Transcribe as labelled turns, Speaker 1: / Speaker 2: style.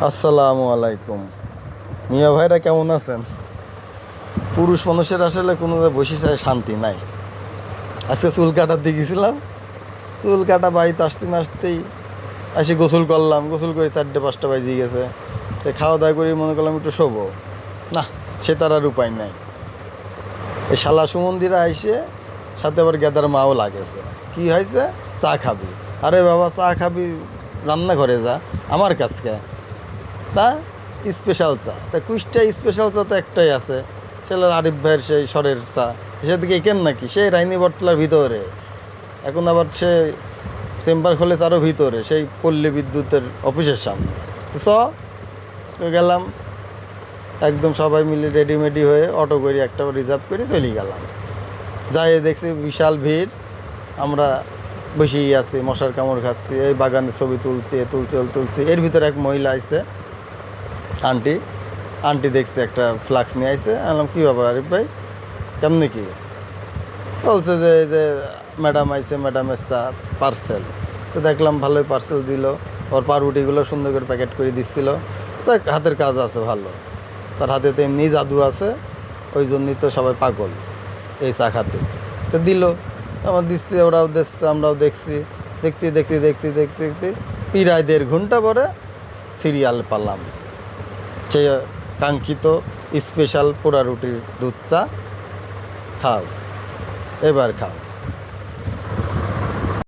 Speaker 1: আসসালামু আলাইকুম। মিয়া ভাইরা কেমন আছেন? পুরুষ মানুষের আসলে কোনো বৈশিষ্ট্যে শান্তি নাই। আজকে চুল কাটার দিয়ে গেছিলাম, চুল কাটা বাড়িতে আসতে না আসতেই এসে গোসল করলাম, গোসল করে 4-5টা বাজিয়ে গেছে। তো খাওয়া দাওয়া করে মনে করলাম একটু শোবো, না সে তার আর উপায় নাই। এই শালা সুমন্দিরা আইসে সাথে আবার গেদার মাও লাগেছে। কি হয়েছে? চা খাবি? আরে বাবা চা খাবি রান্নাঘরে যা, আমার কাছকে তা স্পেশাল চা, তা কুইসটা স্পেশাল চা তো একটাই আছে, সেটা আরিফ ভাইয়ের সেই স্বরের চা। সেদিকে কেন নাকি সেই রাইনি বটতলার ভিতরে, এখন আবার সে চেম্বার খোলেছে আরও ভিতরে, সেই পল্লী বিদ্যুতের অফিসের সামনে। তো গেলাম, একদম সবাই মিলে রেডিমেডি হয়ে অটো করে একটা রিজার্ভ করে চলে গেলাম। যাই দেখছি বিশাল ভিড়, আমরা বসেই আছি, মশার কামড় খাচ্ছি, এই বাগানে ছবি তুলছি, তুলছি। এর ভিতরে এক মহিলা আসছে, আন্টি দেখছে একটা ফ্লাক্স নিয়ে আইছে। বললাম কী ব্যাপার আরিফ ভাই, কেমনি কি? বলছে যে এই যে ম্যাডাম আইছে, ম্যাডামের চা পার্সেল। তো দেখলাম ভালোই পার্সেল দিল, ওর পাউরুটিগুলো সুন্দর করে প্যাকেট করে দিচ্ছিল। তো হাতের কাজ আছে ভালো, তার হাতে তো এমনি জাদু আছে, ওই জন্যই তো সবাই পাগল এই চা খাতে। তো দিল, আমার দিচ্ছি, ওরাও দেখছে, আমরাও দেখছি। দেখতে প্রায় 1.5 ঘন্টা পরে সিরিয়াল পালাম, সেই কাঙ্ক্ষিত স্পেশাল পোড়া রুটির দুধ চা। খাও, এবার খাও।